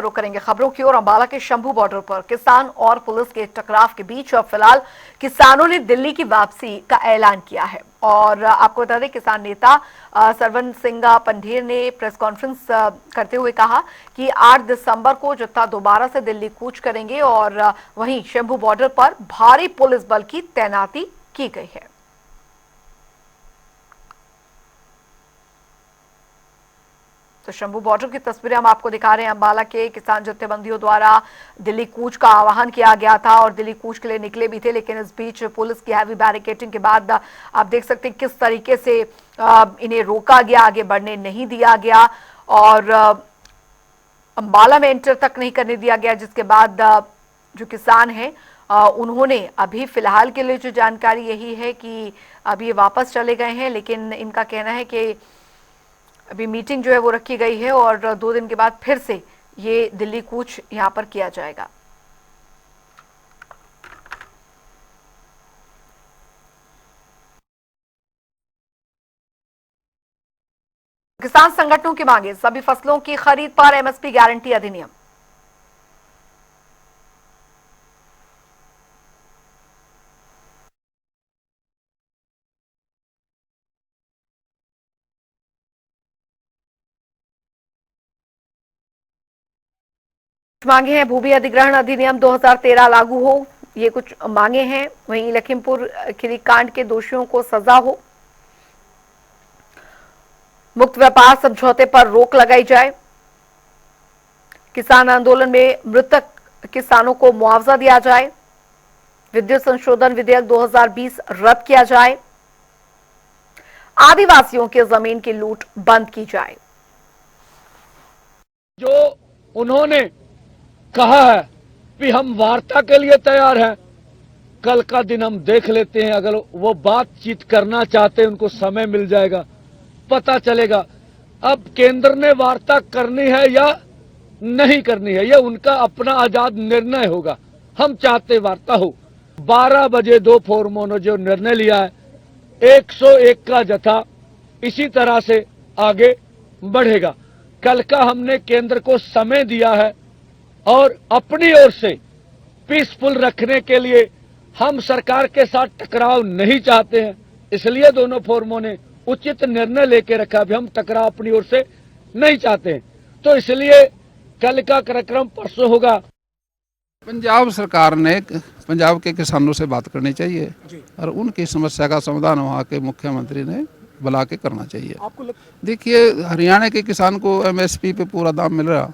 रुक करेंगे खबरों की ओर। अंबाला के शंभू बॉर्डर पर किसान और पुलिस के टकराव के बीच अब फिलहाल किसानों ने दिल्ली की वापसी का ऐलान किया है। और आपको बता दें, किसान नेता सरवन सिंह पंढेर ने प्रेस कॉन्फ्रेंस करते हुए कहा कि 8 दिसंबर को जत्था दोबारा से दिल्ली कूच करेंगे और वहीं शंभू बॉर्डर पर भारी पुलिस बल की तैनाती की गई है। तो शंभू बॉर्डर की तस्वीरें हम आपको दिखा रहे हैं। अंबाला के किसान जत्थेबंदियों द्वारा दिल्ली कूच का आह्वान किया गया था और दिल्ली कूच के लिए निकले भी थे, लेकिन इस बीच पुलिस की हैवी बैरिकेडिंग के बाद आप देख सकते हैं किस तरीके से इन्हें रोका गया, आगे बढ़ने नहीं दिया गया और अंबाला में एंटर तक नहीं करने दिया गया। जिसके बाद जो किसान हैं उन्होंने अभी फिलहाल के लिए जो जानकारी यही है कि अभी ये वापस चले गए हैं, लेकिन इनका कहना है कि अभी मीटिंग जो है वो रखी गई है और 2 दिन के बाद फिर से ये दिल्ली कूच यहां पर किया जाएगा। किसान संगठनों की मांगे, सभी फसलों की खरीद पर एमएसपी गारंटी अधिनियम। मांगे हैं भूमि अधिग्रहण अधिनियम 2013 लागू हो, ये कुछ मांगे हैं। वहीं लखीमपुर खीरी कांड के दोषियों को सजा हो, मुक्त व्यापार समझौते पर रोक लगाई जाए, किसान आंदोलन में मृतक किसानों को मुआवजा दिया जाए, विद्युत संशोधन विधेयक 2020 रद्द किया जाए, आदिवासियों की जमीन की लूट बंद की जाए। जो उन्होंने कहा है कि हम वार्ता के लिए तैयार हैं, कल का दिन हम देख लेते हैं। अगर वो बातचीत करना चाहते हैं, उनको समय मिल जाएगा, पता चलेगा। अब केंद्र ने वार्ता करनी है या नहीं करनी है, यह उनका अपना आजाद निर्णय होगा। हम चाहते वार्ता हो। 12 बजे 2 फोरमों ने जो निर्णय लिया है, 101 का जत्था इसी तरह से आगे बढ़ेगा। कल का हमने केंद्र को समय दिया है और अपनी ओर से पीसफुल रखने के लिए हम सरकार के साथ टकराव नहीं चाहते हैं, इसलिए दोनों फोरमों ने उचित निर्णय लेके रखा। भी हम टकराव अपनी ओर से नहीं चाहते हैं, तो इसलिए कल का कार्यक्रम परसों होगा। पंजाब सरकार ने पंजाब के किसानों से बात करनी चाहिए और उनकी समस्या का समाधान वहाँ के मुख्यमंत्री ने बुला के करना चाहिए। देखिए, हरियाणा के किसान को एमएसपी पे पूरा दाम मिल रहा,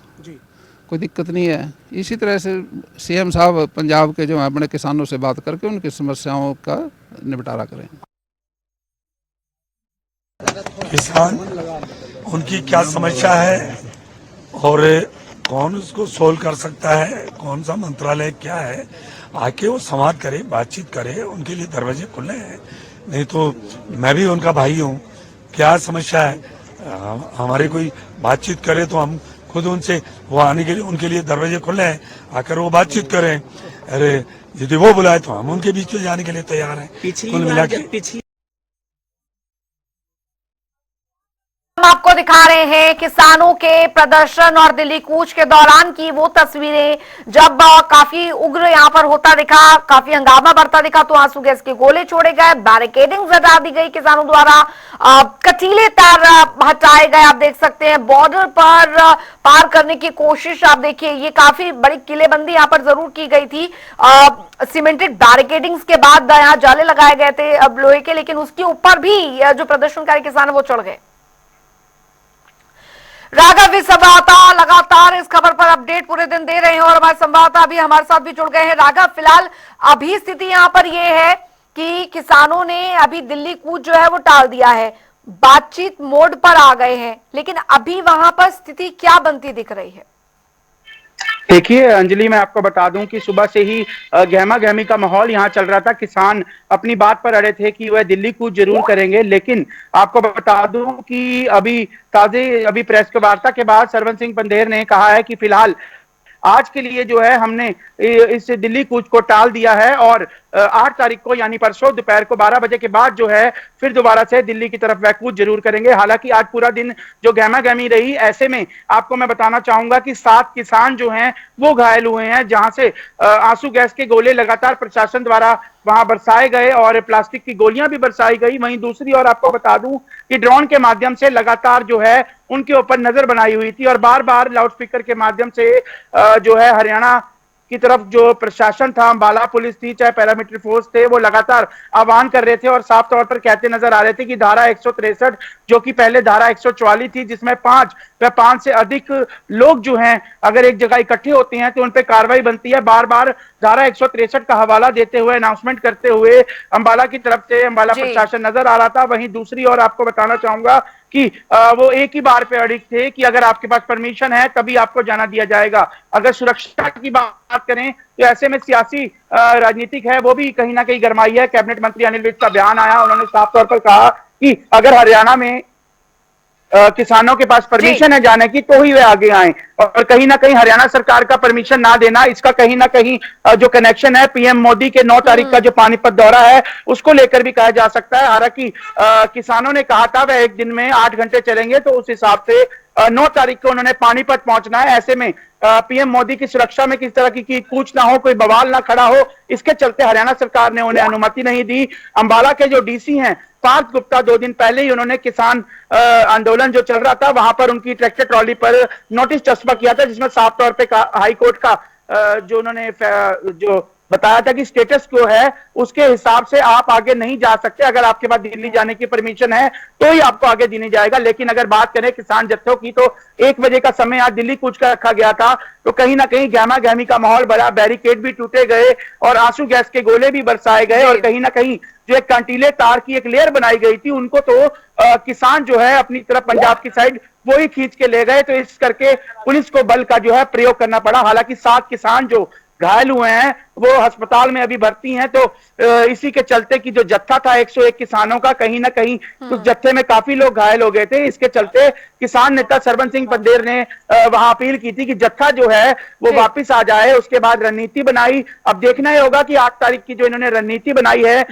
कोई दिक्कत नहीं है। इसी तरह से सीएम साहब पंजाब के जो अपने किसानों से बात करके उनकी समस्याओं का निपटारा करें। किसान उनकी क्या समस्या है और कौन उसको सोल्व कर सकता है, कौन सा मंत्रालय क्या है, आके वो संवाद करे, बातचीत करे, उनके लिए दरवाजे खुले हैं। नहीं तो मैं भी उनका भाई हूँ, क्या समस्या है हमारी कोई बातचीत करे तो हम खुद उनसे वो आने के लिए उनके लिए दरवाजे खुले हैं, आकर वो बातचीत करें। अरे यदि वो बुलाए तो हम उनके बीच में जाने के लिए तैयार हैं। कुल मिला के आपको दिखा रहे हैं किसानों के प्रदर्शन और दिल्ली कूच के दौरान की वो तस्वीरें, जब काफी उग्र यहां पर होता दिखा, काफी हंगामा बढ़ता दिखा, तो आंसू गैस के गोले छोड़े गए, बैरिकेडिंग हटा दी गई किसानों द्वारा, कटीले तार हटाए गए। आप देख सकते हैं बॉर्डर पर पार करने की कोशिश, आप देखिए ये काफी बड़ी किलेबंदी यहां पर जरूर की गई थी। सीमेंटेड बैरिकेडिंग्स के बाद यहाँ जाले लगाए गए थे अब लोहे के, लेकिन उसके ऊपर भी जो प्रदर्शनकारी किसान है वो चढ़ गए। राघव भी संवाददाता लगातार इस खबर पर अपडेट पूरे दिन दे रहे हैं और हमारे संवाददाता अभी हमारे साथ भी जुड़ गए हैं। राघव, फिलहाल अभी स्थिति यहां पर यह है कि किसानों ने अभी दिल्ली कूच जो है वो टाल दिया है, बातचीत मोड पर आ गए हैं, लेकिन अभी वहां पर स्थिति क्या बनती दिख रही है? देखिए अंजलि, मैं आपको बता दूं कि सुबह से ही गहमा गहमी का माहौल यहाँ चल रहा था। किसान अपनी बात पर अड़े थे कि वह दिल्ली कूच जरूर करेंगे, लेकिन आपको बता दूं कि अभी प्रेस वार्ता के बाद सरवन सिंह पंधेर ने कहा है कि फिलहाल आज के लिए जो है हमने इस दिल्ली कूच को टाल दिया है और 8 तारीख को यानी परसों दोपहर को 12 बजे के बाद जो है फिर दोबारा से दिल्ली की तरफ वह कूच जरूर करेंगे। हालांकि आज पूरा दिन जो गहमा गहमी रही, ऐसे में आपको मैं बताना चाहूंगा कि 7 किसान जो हैं वो घायल हुए हैं, जहां से आंसू गैस के गोले लगातार प्रशासन द्वारा वहां बरसाए गए और प्लास्टिक की गोलियां भी बरसाई गई। वहीं दूसरी ओर आपको बता दूं कि ड्रोन के माध्यम से लगातार जो है उनके ऊपर नजर बनाई हुई थी और बार बार लाउडस्पीकर के माध्यम से जो है हरियाणा की तरफ जो प्रशासन था, अंबाला पुलिस थी, चाहे पैरामिलिट्री फोर्स थे, वो लगातार आह्वान कर रहे थे और साफ तौर पर कहते नजर आ रहे थे कि धारा 163 जो कि पहले धारा 144 थी, जिसमें 5 से अधिक लोग जो हैं अगर एक जगह इकट्ठे होते हैं तो उन पर कार्रवाई बनती है। बार बार धारा 163 का हवाला देते हुए, अनाउंसमेंट करते हुए अंबाला की तरफ से अंबाला प्रशासन नजर आ रहा था। वहीं दूसरी ओर आपको बताना चाहूंगा कि वो एक ही बार पे अड़िग थे कि अगर आपके पास परमिशन है तभी आपको जाना दिया जाएगा। अगर सुरक्षा की बात करें तो ऐसे में सियासी राजनीतिक है वो भी कहीं ना कहीं गरमाई है। कैबिनेट मंत्री अनिल विज का बयान आया, उन्होंने साफ तौर पर कहा कि अगर हरियाणा में किसानों के पास परमिशन है जाने की तो ही वे आगे आए, और कहीं ना कहीं हरियाणा सरकार का परमिशन ना देना, इसका कहीं ना कहीं जो कनेक्शन है पीएम मोदी के 9 तारीख का जो पानीपत दौरा है उसको लेकर भी कहा जा सकता है। हालांकि किसानों ने कहा था वह एक दिन में 8 घंटे चलेंगे, तो उस हिसाब से 9 तारीख को उन्होंने पानीपत पहुंचना है। ऐसे में पीएम मोदी की सुरक्षा में किस तरह की कूच ना हो, कोई बवाल ना खड़ा हो, इसके चलते हरियाणा सरकार ने उन्हें अनुमति नहीं दी। अंबाला के जो डीसी हैं पार्थ गुप्ता, 2 दिन पहले ही उन्होंने किसान आंदोलन जो चल रहा था वहां पर उनकी ट्रैक्टर ट्रॉली पर नोटिस चस्पा किया था, जिसमें साफ तौर पे हाई कोर्ट का जो उन्होंने जो बताया था कि स्टेटस क्यो है उसके हिसाब से आप आगे नहीं जा सकते, अगर आपके पास दिल्ली जाने की परमिशन है तो ही आपको आगे देनी जाएगा। लेकिन अगर बात करें किसान जत्थों की तो 1 बजे का समय आज दिल्ली कूच का रखा गया था, तो कहीं ना कहीं गहमा गहमी का माहौल बना, बैरिकेड भी टूटे गए और आंसू गैस के गोले भी बरसाए गए और कहीं ना कहीं जो एक कंटीले तार की एक लेयर बनाई गई थी उनको तो किसान जो है अपनी तरफ पंजाब की साइड वो ही खींच के ले गए, तो इस करके पुलिस को बल का जो है प्रयोग करना पड़ा। हालांकि 7 किसान जो घायल हुए हैं वो अस्पताल में अभी भर्ती हैं, तो इसी के चलते कि जो जत्था था 101 किसानों का, कहीं ना कहीं उस जत्थे में काफी लोग घायल हो गए थे। इसके चलते किसान नेता सरबंस सिंह पंदेर ने वहां अपील की थी कि जत्था जो है वो वापस आ जाए। उसके बाद रणनीति बनाई, अब देखना ही होगा कि 8 तारीख की जो इन्होंने रणनीति बनाई है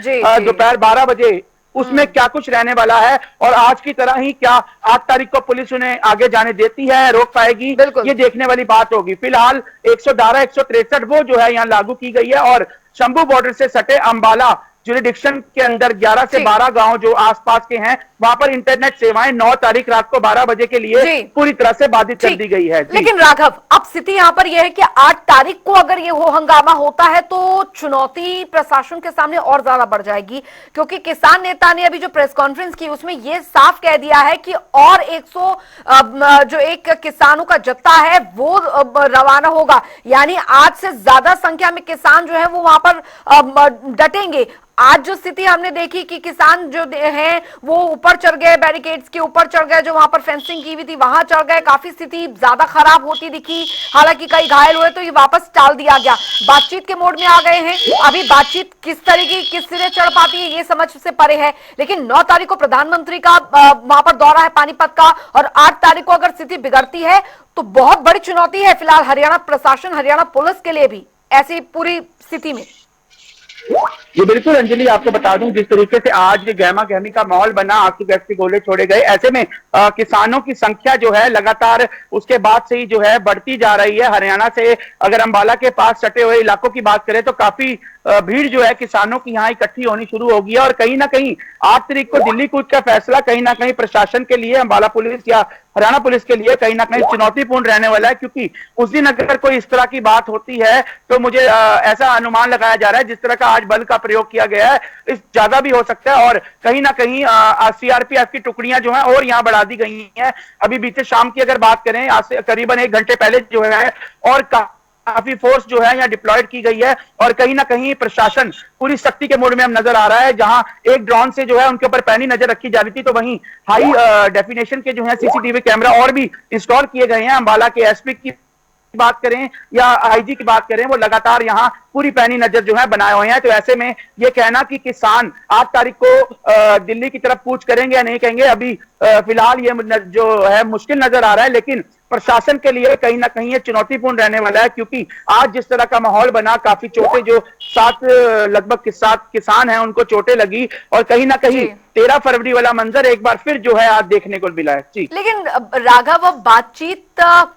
दोपहर 12 बजे उसमें क्या कुछ रहने वाला है, और आज की तरह ही क्या 8 तारीख को पुलिस उन्हें आगे जाने देती है, रोक पाएगी, ये देखने वाली बात होगी। फिलहाल 163 वो जो है यहाँ लागू की गई है और शंभू बॉर्डर से सटे अंबाला जुरिडिक्शन के अंदर 11 से 12 गांव जो आसपास के हैं वहां पर इंटरनेट सेवाएं 9 तारीख रात को 12 बजे के लिए पूरी तरह से बाधित कर दी गई है। लेकिन राघव, अब स्थिति यहाँ पर यह है कि 8 तारीख को अगर ये हो हंगामा होता है तो चुनौती प्रशासन के सामने और ज्यादा बढ़ जाएगी, क्योंकि किसान नेता ने अभी जो प्रेस कॉन्फ्रेंस की उसमें यह साफ कह दिया है कि और 100 जो एक किसानों का जत्था है वो रवाना होगा, यानी आज से ज्यादा संख्या में किसान जो है वो वहां पर डटेंगे। आज जो स्थिति हमने देखी कि किसान जो हैं वो ऊपर चढ़ गए, बैरिकेड्स के ऊपर चढ़ गए, जो वहां पर फेंसिंग की हुई थी वहां चढ़ गए, काफी स्थिति ज्यादा खराब होती दिखी, हालांकि कई घायल हुए तो ये वापस टाल दिया गया। बातचीत के मोड में आ गए हैं, अभी बातचीत किस तरीके किस सिरे चढ़ पाती है ये समझ से परे है, लेकिन 9 तारीख को प्रधानमंत्री का वहां पर दौरा है पानीपत का, और 8 तारीख को अगर स्थिति बिगड़ती है तो बहुत बड़ी चुनौती है फिलहाल हरियाणा प्रशासन, हरियाणा पुलिस के लिए भी ऐसी पूरी स्थिति में। ये बिल्कुल अंजलि, आपको बता दूं जिस तरीके से आज गहमा गहमी का माहौल बना, आंसू गैस के गोले छोड़े गए, ऐसे में किसानों की संख्या जो है लगातार उसके बाद से ही जो है बढ़ती जा रही है। हरियाणा से अगर अंबाला के पास सटे हुए इलाकों की बात करें तो काफी भीड़ जो है किसानों की यहाँ इकट्ठी होनी शुरू होगी, और कहीं ना कहीं 8 तारीख को दिल्ली कूच का फैसला कहीं ना कहीं प्रशासन के लिए, अंबाला पुलिस या हरियाणा पुलिस के लिए कहीं ना कहीं चुनौतीपूर्ण रहने वाला है, क्योंकि उस दिन अगर कोई इस तरह की बात होती है तो मुझे ऐसा अनुमान लगाया जा रहा है जिस तरह का आज बल का प्रयोग किया गया है इस ज्यादा भी हो सकता है, और कहीं ना कहीं सीआरपीएफ की टुकड़ियां जो हैं और यहाँ बढ़ा दी गई हैं। अभी बीते शाम की अगर बात करें, आज से करीबन 1 घंटे पहले जो है और काफी फोर्स जो है यहाँ डिप्लॉयड की गई है, और कहीं ना कहीं प्रशासन पूरी सख्ती के मोड में हम नजर आ रहा है। जहां एक ड्रोन से जो है उनके ऊपर पैनी नजर रखी जा रही थी, तो वहीं हाई डेफिनेशन के जो है सीसीटीवी कैमरा और भी इंस्टॉल किए गए हैं। अंबाला के एसपी की बात करें या आईजी की बात करें, वो लगातार यहाँ पूरी पैनी नजर जो है बनाए हुए हैं। तो ऐसे में ये कहना कि किसान 8 तारीख को दिल्ली की तरफ कूच करेंगे या नहीं करेंगे, अभी फिलहाल ये जो है मुश्किल नजर आ रहा है, लेकिन प्रशासन के लिए कहीं ना कहीं ये चुनौतीपूर्ण रहने वाला है, क्योंकि आज जिस तरह का माहौल बना, काफी चोटें जो 7 लगभग 7 किसान हैं उनको चोटें लगी, और कहीं ना कहीं 13 फरवरी वाला मंजर एक बार फिर जो है आज देखने को मिला है जी। लेकिन राघव, अब बातचीत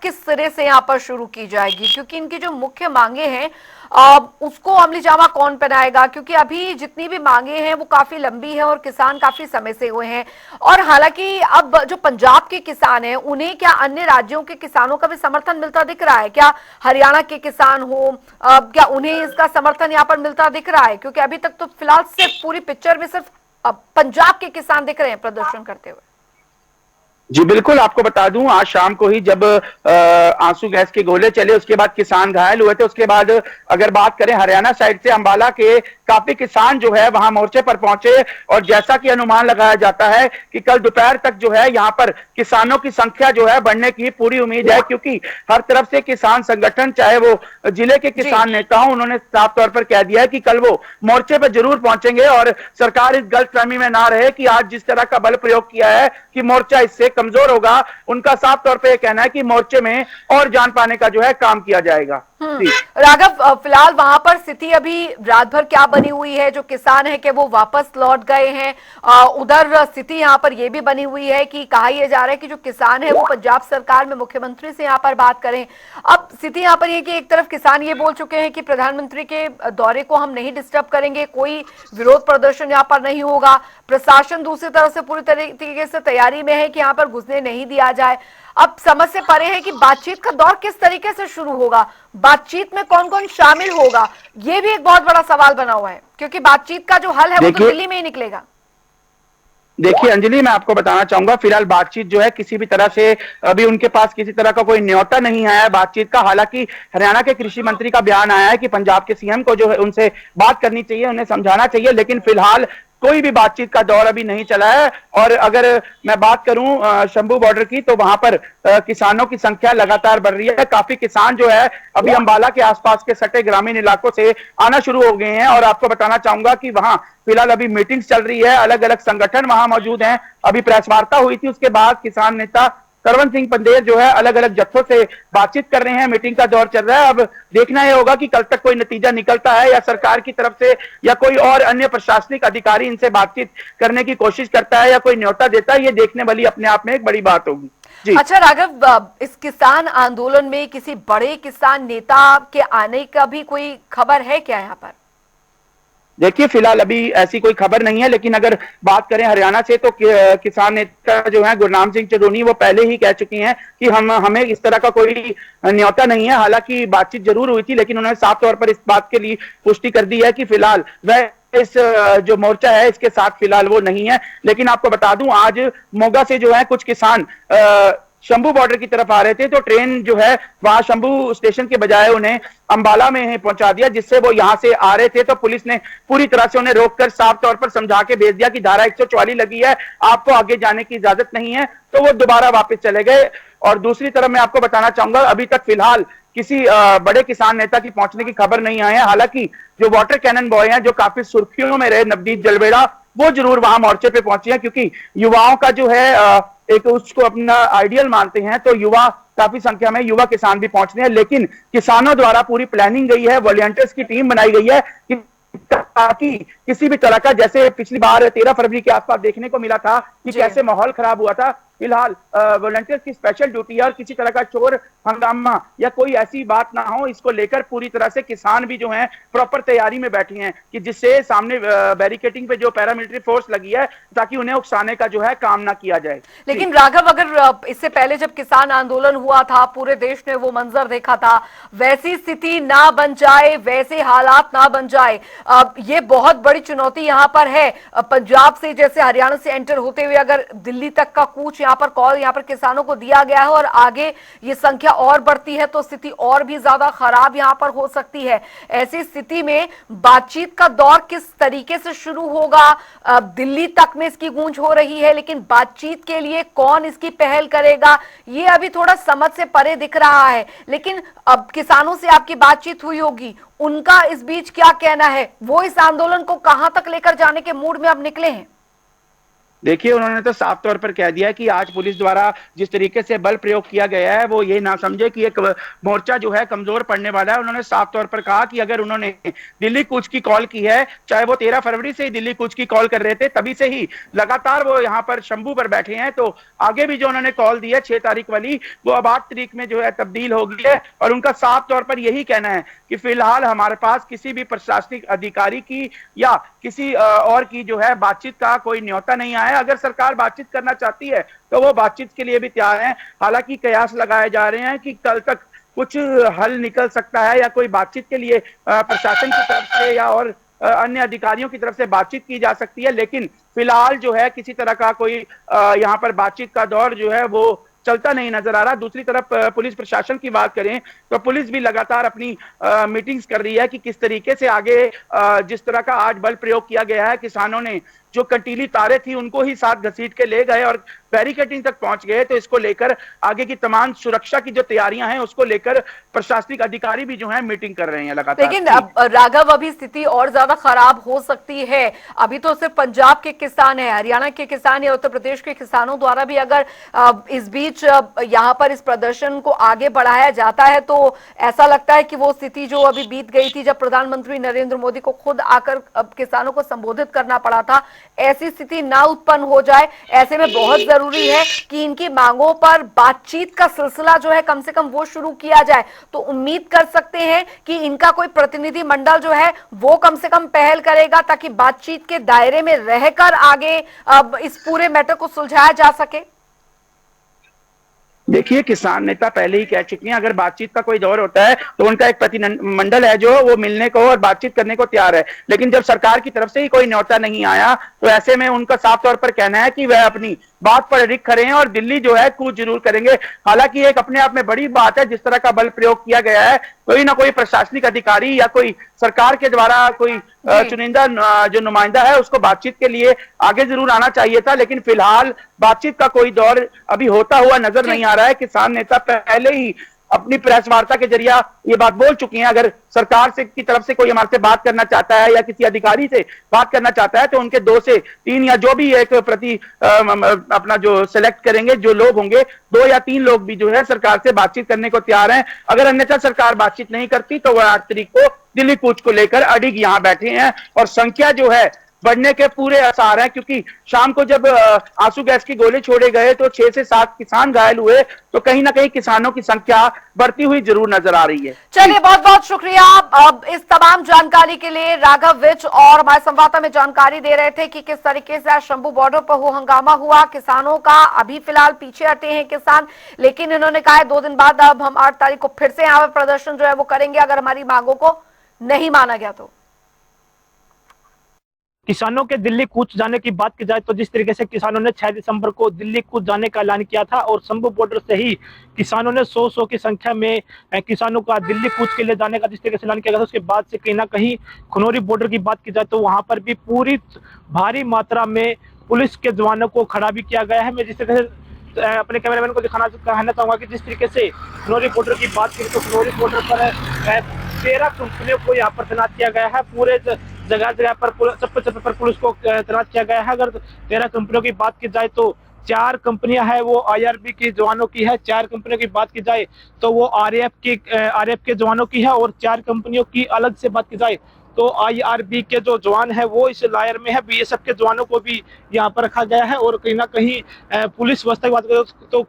किस तरह से यहाँ पर शुरू की जाएगी, क्योंकि इनकी जो मुख्य मांगे हैं उसको अमली जामा कौन पहनाएगा, क्योंकि अभी जितनी भी मांगे हैं वो काफी लंबी है और किसान काफी समय से हुए हैं। और हालांकि अब जो पंजाब के किसान हैं उन्हें क्या अन्य राज्यों के किसानों का भी समर्थन मिलता दिख रहा है? क्या हरियाणा के किसान हो, क्या उन्हें इसका समर्थन यहाँ पर मिलता दिख रहा है? क्योंकि अभी तक तो फिलहाल सिर्फ पूरी पिक्चर में सिर्फ पंजाब के किसान दिख रहे हैं प्रदर्शन करते हुए। जी बिल्कुल, आपको बता दूं आज शाम को ही जब आंसू गैस के गोले चले उसके बाद किसान घायल हुए थे। उसके बाद अगर बात करें हरियाणा साइड से, अंबाला के काफी किसान जो है वहां मोर्चे पर पहुंचे, और जैसा कि अनुमान लगाया जाता है कि कल दोपहर तक जो है यहाँ पर किसानों की संख्या जो है बढ़ने की पूरी उम्मीद है, क्योंकि हर तरफ से किसान संगठन, चाहे वो जिले के किसान नेता हों, उन्होंने साफ तौर पर कह दिया है कि कल वो मोर्चे पर जरूर पहुंचेंगे, और सरकार इस गलतफहमी में ना रहे कि आज जिस तरह का बल प्रयोग किया है कि मोर्चा इससे कमजोर होगा। उनका साफ तौर पे कहना है कि मोर्चे में और जान पाने का जो है काम किया जाएगा। राघव, फिलहाल वहां पर स्थिति अभी रात भर क्या बनी हुई है? जो किसान है कि वो वापस लौट गए हैं, उधर स्थिति यहाँ पर ये भी बनी हुई है कि कहा यह जा रहा है कि जो किसान है वो पंजाब सरकार में मुख्यमंत्री से यहाँ पर बात करें। अब स्थिति यहाँ पर ये कि एक तरफ किसान ये बोल चुके हैं कि प्रधानमंत्री के दौरे को हम नहीं डिस्टर्ब करेंगे, कोई विरोध प्रदर्शन यहाँ पर नहीं होगा। प्रशासन दूसरी तरफ से पूरी तरीके से तैयारी में है कि यहाँ पर घुसने नहीं दिया जाए। अब समझ से परे है कि बातचीत का दौर किस तरीके से शुरू होगा, बातचीत में कौन कौन शामिल होगा, ये भी एक बहुत बड़ा सवाल बना हुआ है, क्योंकि बातचीत का जो हल है वो तो दिल्ली में ही निकलेगा। देखिए अंजलि, मैं आपको बताना चाहूंगा फिलहाल बातचीत जो है किसी भी तरह से अभी उनके पास किसी तरह का कोई न्योता नहीं आया है बातचीत का। हालांकि हरियाणा के कृषि मंत्री का बयान आया है कि पंजाब के सीएम को जो है उनसे बात करनी चाहिए, उन्हें समझाना चाहिए, लेकिन फिलहाल कोई भी बातचीत का दौर अभी नहीं चला है। और अगर मैं बात करूं शंभू बॉर्डर की, तो वहां पर किसानों की संख्या लगातार बढ़ रही है। काफी किसान जो है अभी अंबाला के आसपास के सटे ग्रामीण इलाकों से आना शुरू हो गए हैं, और आपको बताना चाहूंगा कि वहां फिलहाल अभी मीटिंग्स चल रही है, अलग अलग संगठन वहां मौजूद हैं। अभी प्रेस वार्ता हुई थी, उसके बाद किसान नेता सरवन सिंह पंदेर जो है अलग अलग जत्थों से बातचीत कर रहे हैं, मीटिंग का दौर चल रहा है। अब देखना यह होगा कि कल तक कोई नतीजा निकलता है या सरकार की तरफ से या कोई और अन्य प्रशासनिक अधिकारी इनसे बातचीत करने की कोशिश करता है या कोई न्योता देता है। ये देखने वाली अपने आप में एक बड़ी बात होगी जी। अच्छा राघव, इस किसान आंदोलन में किसी बड़े किसान नेता के आने का भी कोई खबर है क्या यहाँ पर? देखिए फिलहाल अभी ऐसी कोई खबर नहीं है, लेकिन अगर बात करें हरियाणा से तो किसान नेता जो है गुरनाम सिंह चरोनी वो पहले ही कह चुकी हैं कि हमें इस तरह का कोई न्योता नहीं है। हालांकि बातचीत जरूर हुई थी, लेकिन उन्होंने साफ तौर पर इस बात के लिए पुष्टि कर दी है कि फिलहाल वह इस जो मोर्चा है इसके साथ फिलहाल वो नहीं है। लेकिन आपको बता दूं आज मोगा से जो है कुछ किसान शंभू बॉर्डर की तरफ आ रहे थे, तो ट्रेन जो है वहां शंभू स्टेशन के बजाय उन्हें अंबाला में पहुंचा दिया, जिससे वो यहां से आ रहे थे। तो पुलिस ने पूरी तरह से उन्हें रोककर साफ तौर पर समझा के भेज दिया कि धारा 144 लगी है, आपको आगे जाने की इजाजत नहीं है। तो वो दोबारा वापस चले गए। और दूसरी तरफ मैं आपको बताना चाहूंगा अभी तक फिलहाल किसी बड़े किसान नेता की पहुंचने की खबर नहीं आई है। हालांकि जो वाटर कैनन बॉय हैं, जो काफी सुर्खियों में रहे, नवदीप जलवेड़ा, वो जरूर वहां मोर्चे पे पहुंचे हैं, क्योंकि युवाओं का जो है एक उसको अपना आइडियल मानते हैं। तो युवा काफी संख्या में युवा किसान भी पहुंच रहे हैं, लेकिन किसानों द्वारा पूरी प्लानिंग गई है, वॉलंटियर्स की टीम बनाई गई है कि ताकि किसी भी तरह का, जैसे पिछली बार 13 फरवरी के आसपास देखने को मिला था कि कैसे माहौल खराब हुआ था, फिलहाल वॉलंटियर्स की स्पेशल ड्यूटी है और किसी तरह का चोर हंगामा या कोई ऐसी बात ना हो, इसको लेकर पूरी तरह से किसान भी जो हैं प्रॉपर तैयारी में बैठे हैं कि जिससे सामने बैरिकेटिंग पे जो पैरामिलिट्री फोर्स लगी है ताकि उन्हें उकसाने का जो है काम ना किया जाए। लेकिन राघव, अगर इससे पहले जब किसान आंदोलन हुआ था, पूरे देश ने वो मंजर देखा था, वैसी स्थिति ना बन जाए, वैसे हालात ना बन जाए, ये बहुत बड़ी चुनौती यहाँ पर है। पंजाब से जैसे हरियाणा से एंटर होते हुए अगर दिल्ली तक का कूच यहाँ पर कॉल यहाँ पर किसानों को दिया गया है और आगे ये संख्या और बढ़ती है तो स्थिति और भी ज्यादा खराब यहाँ पर हो सकती है। ऐसी स्थिति में बातचीत का दौर किस तरीके से शुरू होगा? दिल्ली तक में इसकी गूंज हो रही है, लेकिन बातचीत के लिए कौन इसकी पहल करेगा ये अभी थोड़ा समझ से परे दिख रहा है। लेकिन अब किसानों से आपकी बातचीत हुई होगी, उनका इस बीच क्या कहना है? वो इस आंदोलन को कहां तक लेकर जाने के मूड में अब निकले हैं? देखिए, उन्होंने तो साफ तौर पर कह दिया कि आज पुलिस द्वारा जिस तरीके से बल प्रयोग किया गया है, वो ये ना समझे कि एक मोर्चा जो है कमजोर पड़ने वाला है। उन्होंने साफ तौर पर कहा कि अगर उन्होंने दिल्ली कूच की कॉल की है, चाहे वो 13 फरवरी से ही दिल्ली कूच की कॉल कर रहे थे, तभी से ही लगातार वो यहाँ पर शंभू पर बैठे हैं, तो आगे भी जो उन्होंने कॉल दी है 6 तारीख वाली, वो अब 8 तारीख में जो है तब्दील हो गई है। और उनका साफ तौर पर यही कहना है कि फिलहाल हमारे पास किसी भी प्रशासनिक अधिकारी की या किसी और की जो है बातचीत का कोई न्योता नहीं आया है। अगर सरकार बातचीत करना चाहती है तो वो बातचीत के लिए भी तैयार है। हालांकि कयास लगाए जा रहे हैं कि कल तक कुछ हल निकल सकता है या कोई बातचीत के लिए प्रशासन की तरफ से या और अन्य अधिकारियों की तरफ से बातचीत की जा सकती है, लेकिन फिलहाल जो है किसी तरह का कोई यहाँ पर बातचीत का दौर जो है वो चलता नहीं नजर आ रहा। दूसरी तरफ पुलिस प्रशासन की बात करें तो पुलिस भी लगातार अपनी मीटिंग्स कर रही है कि किस तरीके से आगे जिस तरह का आज बल प्रयोग किया गया है, किसानों ने जो कंटीली तारे थी उनको ही साथ घसीट के ले गए और बैरिकेडिंग तक पहुंच गए, तो इसको लेकर आगे की तमाम सुरक्षा की जो तैयारियां हैं उसको लेकर प्रशासनिक अधिकारी भी जो है मीटिंग कर रहे हैं लगातार। लेकिन अब राघव, अभी स्थिति और ज्यादा खराब हो सकती है। अभी तो सिर्फ पंजाब के किसान है, हरियाणा के किसान या उत्तर प्रदेश के किसानों द्वारा भी अगर इस बीच यहाँ पर इस प्रदर्शन को आगे बढ़ाया जाता है तो ऐसा लगता है कि वो स्थिति जो अभी बीत गई थी, जब प्रधानमंत्री नरेंद्र मोदी को खुद आकर किसानों को संबोधित करना पड़ा था, ऐसी स्थिति ना उत्पन्न हो जाए। ऐसे में बहुत जरूरी है कि इनकी मांगों पर बातचीत का सिलसिला जो है कम से कम वो शुरू किया जाए। तो उम्मीद कर सकते हैं कि इनका कोई प्रतिनिधि मंडल जो है वो कम से कम पहल करेगा ताकि बातचीत के दायरे में रहकर आगे अब इस पूरे मैटर को सुलझाया जा सके। देखिए, किसान नेता पहले ही कह चुके हैं अगर बातचीत का कोई दौर होता है तो उनका एक प्रतिनिधिमंडल है जो वो मिलने को और बातचीत करने को तैयार है, लेकिन जब सरकार की तरफ से ही कोई न्योता नहीं आया तो ऐसे में उनका साफ तौर पर कहना है कि वह अपनी बात पर अडिग खड़े हैं और दिल्ली जो है कूच जरूर करेंगे। हालांकि एक अपने आप में बड़ी बात है, जिस तरह का बल प्रयोग किया गया है, कोई ना कोई प्रशासनिक अधिकारी या कोई सरकार के द्वारा कोई चुनिंदा जो नुमाइंदा है उसको बातचीत के लिए आगे जरूर आना चाहिए था, लेकिन फिलहाल बातचीत का कोई दौर अभी होता हुआ नजर नहीं आ रहा है। किसान नेता पहले ही अपनी प्रेस वार्ता के जरिए ये बात बोल चुकी हैं, अगर सरकार से की तरफ से कोई हमारे से बात करना चाहता है या किसी अधिकारी से बात करना चाहता है तो उनके 2 से 3 या जो भी एक प्रति अपना जो सिलेक्ट करेंगे जो लोग होंगे, 2 या 3 लोग भी जो है सरकार से बातचीत करने को तैयार हैं। अगर अन्यथा सरकार बातचीत नहीं करती तो वह 8 तारीख को दिल्ली कूच को लेकर अडिग यहाँ बैठे हैं और संख्या जो है बढ़ने के पूरे आसार हैं, क्योंकि शाम को जब आंसू गैस की गोले छोड़े गए तो 6 से 7 किसान घायल हुए, तो कहीं ना कहीं किसानों की संख्या बढ़ती हुई जरूर नजर आ रही है। चलिए, बहुत बहुत शुक्रिया अब इस तमाम जानकारी के लिए। राघव विच और हमारे संवाददाता में जानकारी दे रहे थे कि किस तरीके से आज शंभू बॉर्डर पर वो हंगामा हुआ किसानों का। अभी फिलहाल पीछे हटे हैं किसान, लेकिन इन्होंने कहा है 2 दिन बाद अब हम 8 तारीख को फिर से यहाँ पर प्रदर्शन जो है वो करेंगे अगर हमारी मांगों को नहीं माना गया तो। किसानों के दिल्ली कूच जाने की बात की जाए तो जिस तरीके से किसानों ने 6 दिसंबर को दिल्ली कूच जाने का ऐलान किया था और शंभू बॉर्डर से ही किसानों ने 100 की संख्या में किसानों का दिल्ली कूच के लिए जाने का जिस तरीके से ऐलान किया गया था, उसके बाद से कहीं ना कहीं खनौरी बॉर्डर की बात की जाए तो वहां पर भी पूरी भारी मात्रा में पुलिस के जवानों को खड़ा भी किया गया है। मैं जिस तरीके से अपने कैमरामैन को कहना चाहूंगा कि जिस तरीके से खनौरी बॉर्डर की बात करें तो खनौरी बॉर्डर पर 13 कंपनियों को यहाँ पर तैनात किया गया है। पूरे जगह जगह पर चप्पे पर पुलिस को तैनात किया गया है। अगर 13 कंपनियों की बात की जाए तो 4 कंपनियां हैं वो IRB की जवानों की है, 4 कंपनियों की बात की जाए तो वो RAF के जवानों की है और 4 कंपनियों की अलग से बात की जाए तो IRB के जो जवान है वो इस लायर में है। BSF के जवानों को भी यहाँ पर रखा गया है और कहीं ना कहीं पुलिस व्यवस्था की बात करें तो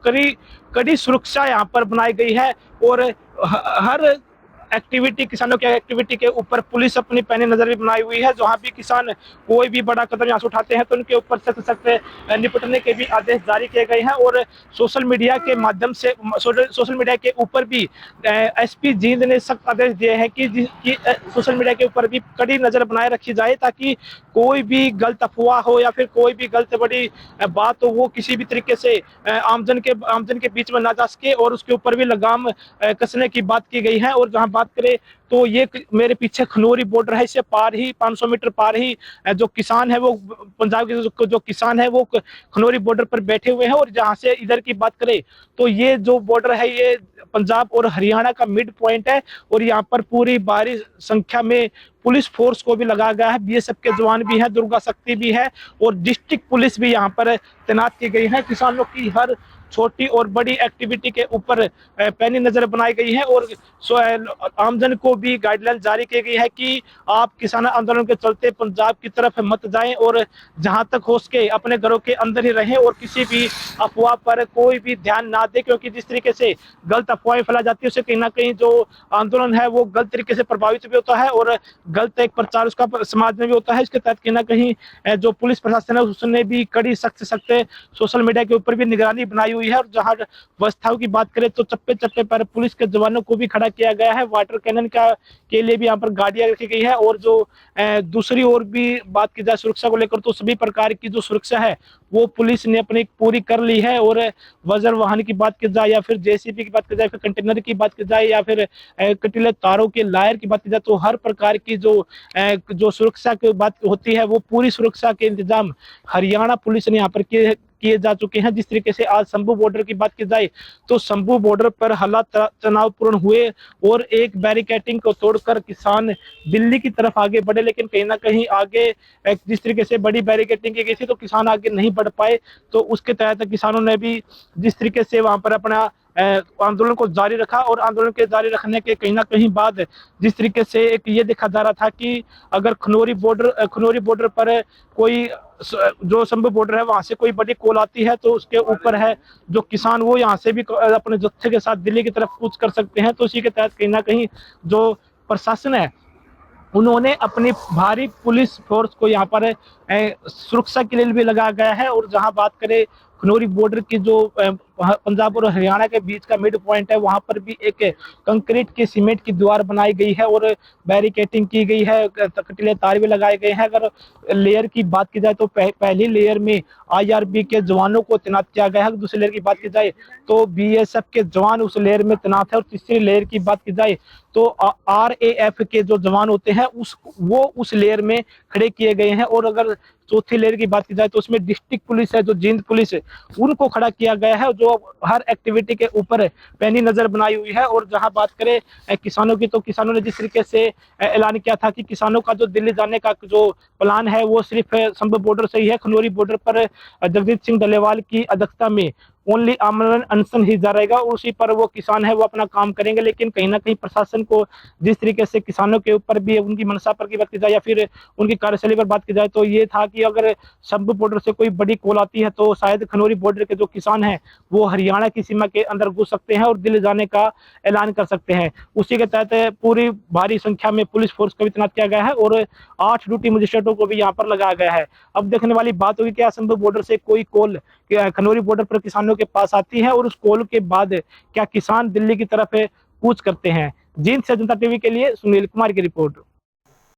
कड़ी सुरक्षा यहाँ पर बनाई गई है और हर एक्टिविटी किसानों की एक्टिविटी के ऊपर पुलिस अपनी पैनी नजर भी बनाई हुई है। जहां भी किसान कोई भी बड़ा कदम यहाँ से उठाते हैं तो उनके ऊपर सख्त निपटने के भी आदेश जारी किए गए हैं और सोशल मीडिया के माध्यम से सोशल मीडिया के ऊपर भी SP जींद ने सख्त आदेश दिए हैं कि सोशल मीडिया के ऊपर भी कड़ी नजर बनाए रखी जाए ताकि कोई भी गलत अफवाह हो या फिर कोई भी गलत बड़ी बात हो वो किसी भी तरीके से आमजन के बीच में ना जा सके और उसके ऊपर भी लगाम कसने की बात की गई है। और जहां बात करें तो ये मेरे पीछे खनौरी बॉर्डर है, इससे पार ही 500 मीटर पार ही जो किसान है वो पंजाब के जो किसान है वो खनौरी बॉर्डर पर बैठे हुए हैं। और जहां से इधर की बात करें तो ये जो बॉर्डर है ये पंजाब और हरियाणा का मिड पॉइंट है और यहाँ पर पूरी भारी संख्या में पुलिस फोर्स को भी लगाया गया है। बीएसएफ के जवान भी हैं, दुर्गा शक्ति भी है और डिस्ट्रिक्ट पुलिस भी यहाँ पर तैनात की गई है। किसानों की हर छोटी और बड़ी एक्टिविटी के ऊपर पैनी नजर बनाई गई है और आमजन को भी गाइडलाइन जारी की गई है कि आप किसान आंदोलन के चलते पंजाब की तरफ मत जाएं और जहां तक हो सके अपने घरों के अंदर ही रहें और किसी भी अफवाह पर कोई भी ध्यान ना दे, क्योंकि जिस तरीके से गलत अफवाहें फैलाई जाती है उससे कहीं ना कहीं जो आंदोलन है वो गलत तरीके से प्रभावित भी होता है और गलत एक प्रचार उसका समाज में भी होता है। इसके तहत कहीं ना कहीं जो पुलिस प्रशासन है उसने भी कड़ी सख्त सोशल मीडिया के ऊपर भी निगरानी बनाई हुई है और जहां व्यवस्थाओं की बात करें तो चप्पे चप्पे पर पुलिस के जवानों को भी खड़ा किया गया है। वाटर कैनन के लिए भी यहाँ पर गाड़ियां रखी गई है और जो दूसरी ओर भी बात की जाए सुरक्षा को लेकर तो सभी प्रकार की जो सुरक्षा है वो पुलिस ने अपनी पूरी कर ली है। और वज्र वाहन की बात की जाए या फिर जेसीबी की बात की जाए, फिर कंटेनर की बात की जाए या फिर कटीले तारों के लायर की बात की जाए तो हर प्रकार की जो सुरक्षा की बात होती है वो पूरी सुरक्षा के इंतजाम हरियाणा पुलिस ने यहाँ पर किए जा चुके हैं। जिस तरीके से आज शंभू बॉर्डर की बात की जाए तो शंभू बॉर्डर पर हालात तनावपूर्ण हुए और एक बैरिकेडिंग को तोड़कर किसान दिल्ली की तरफ आगे बढ़े, लेकिन कहीं ना कहीं आगे जिस तरीके से बड़ी बैरिकेडिंग की गई थी तो किसान आगे नहीं बढ़ पाए। तो उसके तहत किसानों ने भी जिस तरीके से वहां पर अपना आंदोलन को जारी रखा और आंदोलन के जारी रखने के कहीं ना कहीं बाद जिस तरीके से एक ये देखा जा रहा था कि अगर खनौरी बॉर्डर पर कोई जो शंभू बॉर्डर है वहां से कोई बड़ी कॉल आती है तो उसके ऊपर है जो किसान वो यहाँ से भी अपने जत्थे के साथ दिल्ली की तरफ कूच कर सकते हैं। तो इसी के तहत कहीं ना कहीं जो प्रशासन है उन्होंने अपनी भारी पुलिस फोर्स को यहाँ पर सुरक्षा के लिए भी लगाया गया है। और जहां बात करें खनौरी बॉर्डर की जो पंजाब और हरियाणा के बीच का मिड पॉइंट है वहां पर भी एक कंक्रीट की सीमेंट की दीवार बनाई गई है और बैरिकेडिंग की गई है, कटीले तार भी लगाए गए हैं। अगर लेयर की बात की जाए तो पहली लेयर में आईआरबी के जवानों को तैनात किया गया है, दूसरी लेयर की बात की जाए तो बीएसएफ के जवान उस लेयर में तैनात है और तीसरी लेयर की बात की जाए तो आरएएफ के जो जवान होते हैं वो उस लेयर में खड़े किए गए हैं। और अगर चौथी लेयर की बात की जाए तो उसमें डिस्ट्रिक्ट पुलिस है, जो जींद पुलिस है, उनको खड़ा किया गया है जो हर एक्टिविटी के ऊपर पैनी नजर बनाई हुई है। और जहां बात करें किसानों की तो किसानों ने जिस तरीके से ऐलान किया था कि किसानों का जो दिल्ली जाने का जो प्लान है वो सिर्फ शंभू बॉर्डर से ही है। खनौरी बॉर्डर पर जगजीत सिंह डलेवाल की अध्यक्षता में ओनली आमरण अनशन ही जारी रहेगा और उसी पर वो किसान है वो अपना काम करेंगे। लेकिन कहीं ना कहीं प्रशासन को जिस तरीके से किसानों के ऊपर भी उनकी मनसा पर की बात की जाए या फिर उनकी कार्यशैली पर बात की जाए तो ये था कि अगर शंभू बॉर्डर से कोई बड़ी कॉल आती है तो शायद खनौरी बॉर्डर के जो किसान हैं वो हरियाणा की सीमा के अंदर घुस सकते हैं और दिल्ली जाने का ऐलान कर सकते हैं। उसी के तहत पूरी भारी संख्या में पुलिस फोर्स को भी तैनात किया गया है और 8 ड्यूटी मजिस्ट्रेटों को भी यहाँ पर लगाया गया है। अब देखने वाली बात होगी क्या शंभू बॉर्डर से कोई कॉल खनौरी बॉर्डर पर किसानों के पास आती है और उस कॉल के बाद क्या किसान दिल्ली की तरफ कूच करते हैं। जींद से जनता टीवी के लिए सुनील कुमार की रिपोर्ट।